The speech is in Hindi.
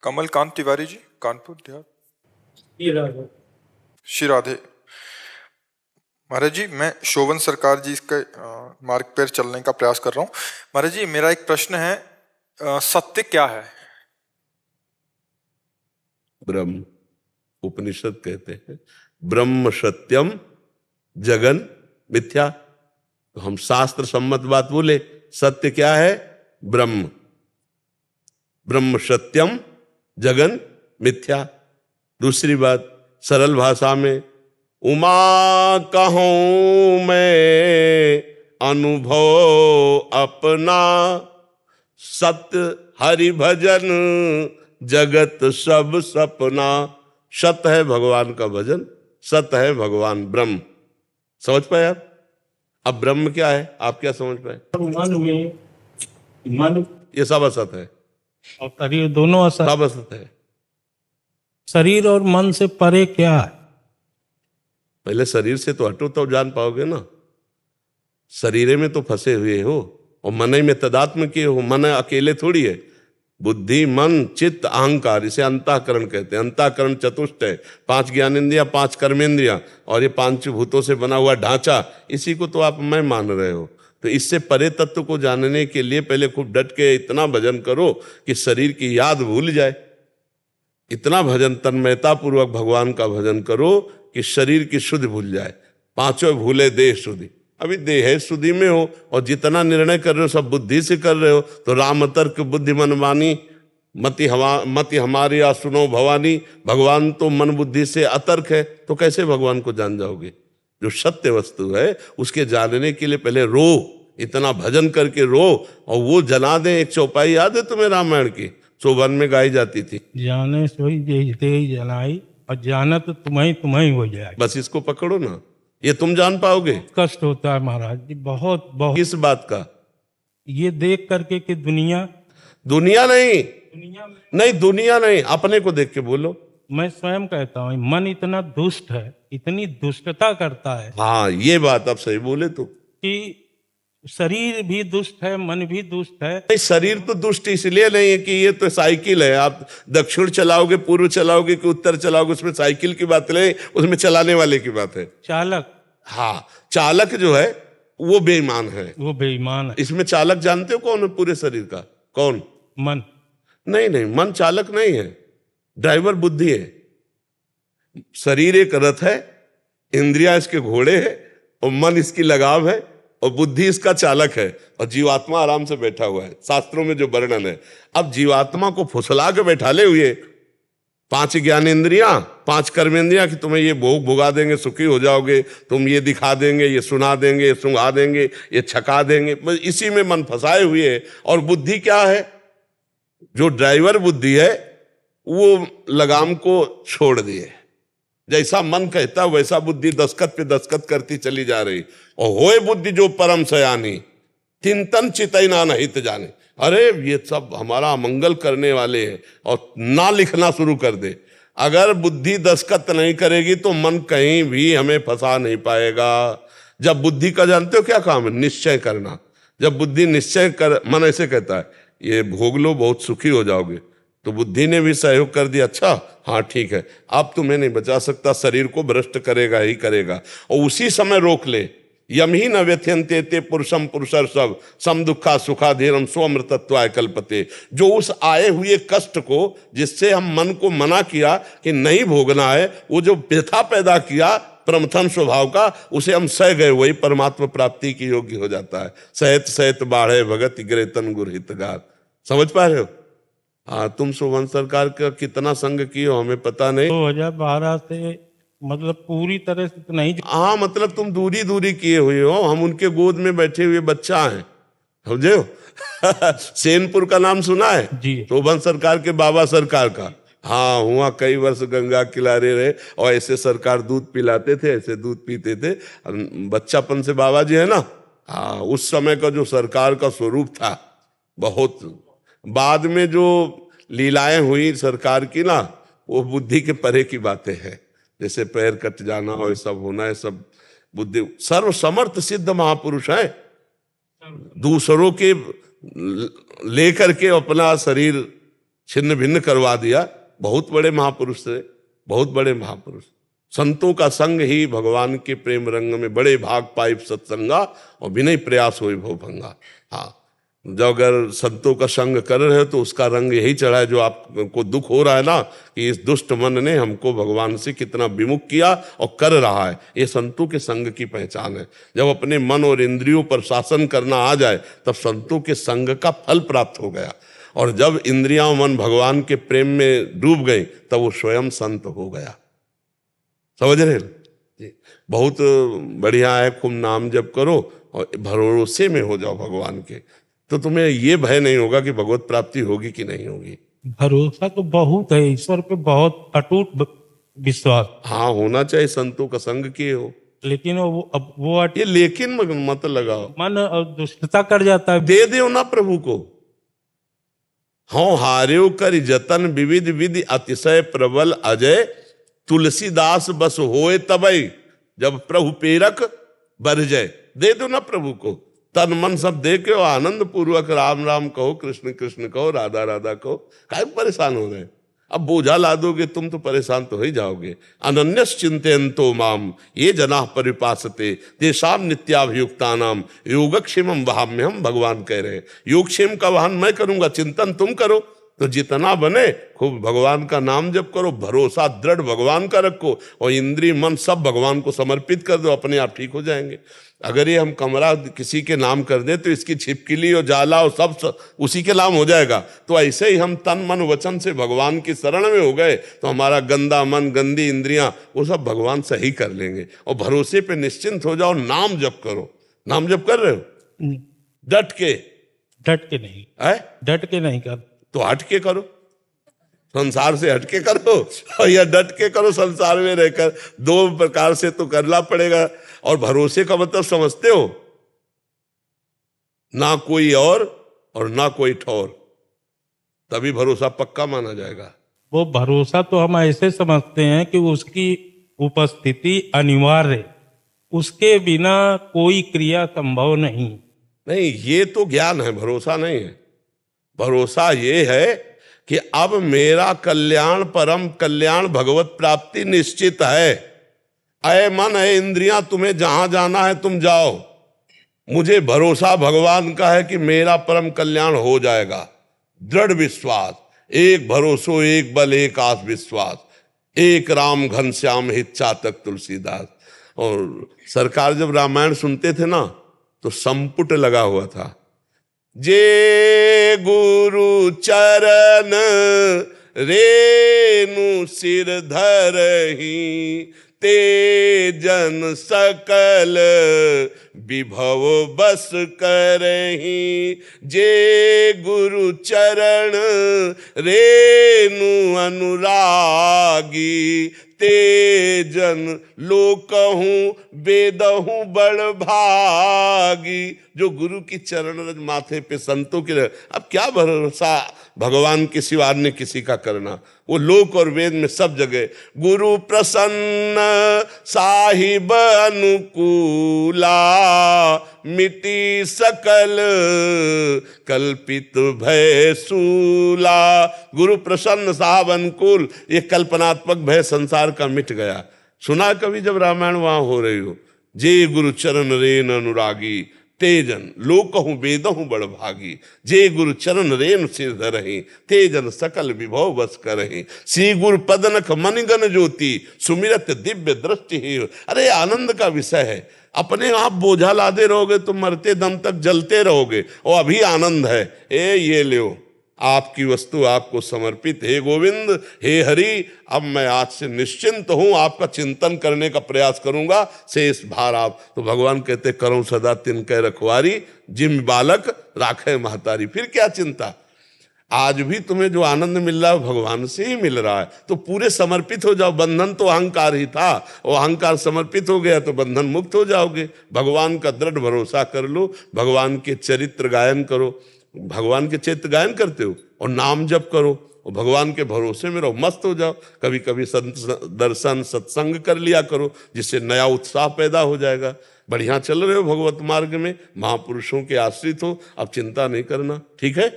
कमलकांत तिवारी जी, कानपुर देहात। श्री राधे। महाराज जी, मैं शोभन सरकार जी के मार्ग पर चलने का प्रयास कर रहा हूँ। महाराज जी, मेरा एक प्रश्न है, सत्य क्या है? ब्रह्म, उपनिषद कहते हैं ब्रह्म सत्यम जगन मिथ्या। तो हम शास्त्र सम्मत बात बोले, सत्य क्या है? ब्रह्म। ब्रह्म सत्यम जगन मिथ्या। दूसरी बात सरल भाषा में, उमा कहूं मैं अनुभव अपना, सत्य हरि भजन जगत सब सपना। सत्य है भगवान का भजन, सत्य है भगवान ब्रह्म। समझ पाए आप? अब ब्रह्म क्या है आप क्या समझ पाए? मन ये सब असत है और शरीर दोनों असत। सब असत है। शरीर और मन से परे क्या है? पहले शरीर से तो हटो तो जान पाओगे ना। शरीर में तो फंसे हुए हो और मन में तदात्म किए हो। मन अकेले थोड़ी है। बुद्धि, मन, चित्त, अहंकार, इसे अंतःकरण कहते हैं। अंतःकरण चतुष्ट है, 5 ज्ञानेंद्रियां, 5 कर्मेंद्रियां और ये 5 भूतों से बना हुआ ढांचा। इसी को तो आप मैं मान रहे हो। तो इससे परे तत्व को जानने के लिए पहले खूब डट के इतना भजन करो कि शरीर की याद भूल जाए। इतना भजन तन्मयता पूर्वक भगवान का भजन करो कि शरीर की शुद्धि भूल जाए। 5 भूले देह शुद्धि। अभी देह शुद्धि में हो और जितना निर्णय कर रहे हो सब बुद्धि से कर रहे हो। तो राम तर्क बुद्धि मन मानी, मति हमारी आ सुनो भवानी। भगवान तो मन बुद्धि से अतर्क है, तो कैसे भगवान को जान जाओगे? जो सत्य वस्तु है उसके जानने के लिए पहले रो, इतना भजन करके रो और वो जना दे। एक चौपाई याद है तुम्हें रामायण की? चौवन में गाई जाती थी, जाने सोई जय जनाई और जानत तुम्हें हो जाए। बस इसको पकड़ो ना, ये तुम जान पाओगे। कष्ट होता है महाराज जी, बहुत बहुत। किस बात का? ये देख करके कि दुनिया नहीं, में दुनिया नहीं, अपने को देख के बोलो। मैं स्वयं कहता हूँ मन इतना दुष्ट है, इतनी दुष्टता करता है हाँ, ये बात आप सही बोले तो। कि शरीर भी दुष्ट है, मन भी दुष्ट है। नहीं, शरीर तो दुष्ट इसलिए नहीं है कि ये तो साइकिल है। आप दक्षिण चलाओगे, पूर्व चलाओगे कि उत्तर चलाओगे, उसमें साइकिल की बात नहीं, उसमें चलाने वाले की बात है। चालक, हाँ, चालक जो है वो बेईमान है, वो बेईमान है। इसमें चालक जानते हो कौन है पूरे शरीर का? कौन? मन। नहीं, मन चालक नहीं है, ड्राइवर बुद्धि है। शरीर एक रथ है, इंद्रिया इसके घोड़े है और मन इसकी लगाम है और बुद्धि इसका चालक है और जीवात्मा आराम से बैठा हुआ है। शास्त्रों में जो वर्णन है, अब जीवात्मा को फुसला के बैठाले हुए 5 ज्ञानेंद्रियां, 5 कर्मेंद्रियां कि तुम्हें ये भोग भुगा देंगे, सुखी हो जाओगे, तुम ये दिखा देंगे, ये सुना देंगे, ये सुंघा देंगे, ये छका देंगे, बस इसी में मन फंसाए हुए है। और बुद्धि क्या है? जो ड्राइवर बुद्धि है वो लगाम को छोड़ दिए। जैसा मन कहता वैसा बुद्धि दस्खत पे दस्खत करती चली जा रही। और होए बुद्धि जो परम सयानी, चिंतन चितैना नहीं जाने। अरे ये सब हमारा मंगल करने वाले हैं और ना लिखना शुरू कर दे। अगर बुद्धि दस्खत नहीं करेगी तो मन कहीं भी हमें फंसा नहीं पाएगा। जब बुद्धि का जानते हो क्या काम है? निश्चय करना। जब बुद्धि निश्चय कर, मन ऐसे कहता है ये भोग लो, बहुत सुखी हो जाओगे, तो बुद्धि ने भी सहयोग कर दिया। अच्छा हाँ ठीक है, अब तुम्हें नहीं बचा सकता, शरीर को भ्रष्ट करेगा ही करेगा। और उसी समय रोक ले। यम ही न व्यथ्यन्ते ते पुरुषम पुरुषर सब सम दुखा सुखा धीरम स्वमृतत्वाय कल्पते। जो उस आए हुए कष्ट को, जिससे हम मन को मना किया कि नहीं भोगना है, वो जो व्यथा पैदा किया प्रमथन स्वभाव का, उसे हम सह गए, वही परमात्मा प्राप्ति की योग्य हो जाता है। सहत सहत बाढ़े भगत ग्रेतन गुरहितगार। समझ पा रहे हो? हाँ, तुम शोभन सरकार का कितना संग किए हो हमें पता नहीं। 2012 से मतलब पूरी तरह से तो नहीं। हाँ, मतलब तुम दूरी किए हुए हो, हम उनके गोद में बैठे हुए बच्चा हैं, समझे हो? सेनपुर का नाम सुना है जी? शोभन सरकार के बाबा सरकार का। हाँ, हुआ कई वर्ष गंगा किनारे रहे और ऐसे सरकार दूध पिलाते थे, ऐसे दूध पीते थे। बच्चापन से बाबा जी है ना। हाँ, उस समय का जो सरकार का स्वरूप था, बहुत बाद में जो लीलाएं हुई सरकार की ना, वो बुद्धि के परे की बातें हैं। जैसे पैर कट जाना और सब होना है, सब बुद्धि। सर्व समर्थ सिद्ध महापुरुष है, दूसरों के लेकर के अपना शरीर छिन्न भिन्न करवा दिया। बहुत बड़े महापुरुष थे, बहुत बड़े महापुरुष। संतों का संग ही भगवान के प्रेम रंग में बड़े भाग पाइप सत्संगा और विनय प्रयास होए भवभंगा। हाँ, जब अगर संतों का संग कर रहे हो तो उसका रंग यही चढ़ा है। जो आपको दुख हो रहा है ना कि इस दुष्ट मन ने हमको भगवान से कितना विमुख किया और कर रहा है, ये संतों के संग की पहचान है। जब अपने मन और इंद्रियों पर शासन करना आ जाए तब संतों के संग का फल प्राप्त हो गया। और जब इंद्रियां और मन भगवान के प्रेम में डूब गई तब वो स्वयं संत हो गया। समझ रहे जी? बहुत बढ़िया है, खूब नाम जप करो और भरोसे में हो जाओ भगवान के, तो तुम्हें ये भय नहीं होगा कि भगवत प्राप्ति होगी कि नहीं होगी। भरोसा तो बहुत है, ईश्वर पे बहुत अटूट विश्वास। हाँ, होना चाहिए, संतों का संग किए हो। लेकिन वो ये लेकिन मत लगाओ, मन और दुष्टता कर जाता है। दे दो ना प्रभु को। हाँ, हार्यो कर जतन विविध विधि अतिशय प्रबल अजय, तुलसीदास बस होए तबई जब प्रभु पेरक बर जाए। दे दो ना प्रभु को, तन मन सब दे के आनंद पूर्वक राम राम कहो, कृष्ण कृष्ण कहो, राधा राधा कहो। काहे परेशान हो रहे? अब बोझा ला दोगे तुम तो परेशान तो हो ही जाओगे। अनन्यस चिंतयन्तो माम ये जना परिपासते तेषाम नित्याभियुक्तानाम योगक्षेमम वहाम्यहम। भगवान कह रहे हैं योगक्षेम का वाहन मैं करूंगा, चिंतन तुम करो। तो जितना बने खूब भगवान का नाम जप करो, भरोसा दृढ़ भगवान का रखो और इंद्रिय मन सब भगवान को समर्पित कर दो, अपने आप ठीक हो जाएंगे। अगर ये हम कमरा किसी के नाम कर दे तो इसकी छिपकली और जाला और सब उसी के नाम हो जाएगा। तो ऐसे ही हम तन मन वचन से भगवान की शरण में हो गए तो हमारा गंदा मन, गंदी इंद्रियां वो सब भगवान सही कर लेंगे। और भरोसे पे निश्चिंत हो जाओ, नाम जप करो। नाम जप कर रहे हो डट के? डट के नहीं है, डट के नहीं कर तो हट के करो, संसार से हटके करो और या डट के करो संसार में रहकर। दो प्रकार से तो करना पड़ेगा। और भरोसे का मतलब समझते हो? ना कोई और ना कोई ठौर, तभी भरोसा पक्का माना जाएगा। वो भरोसा तो हम ऐसे समझते हैं कि उसकी उपस्थिति अनिवार्य, उसके बिना कोई क्रिया संभव नहीं। नहीं, ये तो ज्ञान है, भरोसा नहीं है। भरोसा ये है कि अब मेरा कल्याण, परम कल्याण, भगवत प्राप्ति निश्चित है। अय मन है इंद्रियां, तुम्हें जहां जाना है तुम जाओ। मुझे भरोसा भगवान का है कि मेरा परम कल्याण हो जाएगा। दृढ़ विश्वास, एक भरोसो एक बल एक आस विश्वास, एक राम घनश्याम हित चातक तुलसीदास। और सरकार जब रामायण सुनते थे ना तो संपुट लगा हुआ था, जे गुरु चरण रेनु सिर धरहि, ते जन सकल विभव बस करहि। जे गुरु चरण रेनु अनुरागी, ते जन लोकहूँ वेदहूँ बड़ भागी। जो गुरु की चरण रज माथे पे संतों की, अब क्या भरोसा भगवान के सिवा अन्य किसी का करना। वो लोक और वेद में सब जगह गुरु प्रसन्न साहिब अनुकूला, मिटी सकल कल्पित भय सूला। गुरु प्रसन्न साहब अनुकूल, ये कल्पनात्मक भय संसार का मिट गया। सुना कभी जब रामायण वहां हो रही हो? जे गुरु चरण रेन अनुरागी, तेजन लोकहूँ वेदहूँ बड़ भागी। जे गुरु चरण रेन सिर धरहि, तेजन सकल विभव बस करहि। श्री गुरु पदनख मनिगन ज्योति, सुमिरत दिव्य दृष्टि ही। अरे आनंद का विषय है। अपने आप बोझा लादे रहोगे तो मरते दम तक जलते रहोगे, और अभी आनंद है। ये लो आपकी वस्तु आपको समर्पित। हे गोविंद, हे हरि, अब मैं आज से निश्चिंत हूं, आपका चिंतन करने का प्रयास करूंगा, शेष भार आप। तो भगवान कहते करो सदा तिनके रखवारी, जिम बालक राखे महतारी। फिर क्या चिंता? आज भी तुम्हें जो आनंद मिल रहा है भगवान से ही मिल रहा है। तो पूरे समर्पित हो जाओ। बंधन तो अहंकार ही था, और अहंकार समर्पित हो गया तो बंधन मुक्त हो जाओगे। भगवान का दृढ़ भरोसा कर लो, भगवान के चरित्र गायन करो। भगवान के चरित्र गायन करते हो और नाम जप करो और भगवान के भरोसे में रहो, मस्त हो जाओ। कभी कभी संत दर्शन सत्संग कर लिया करो, जिससे नया उत्साह पैदा हो जाएगा। बढ़िया चल रहे हो भगवत मार्ग में, महापुरुषों के आश्रित हो, अब चिंता नहीं करना। ठीक है।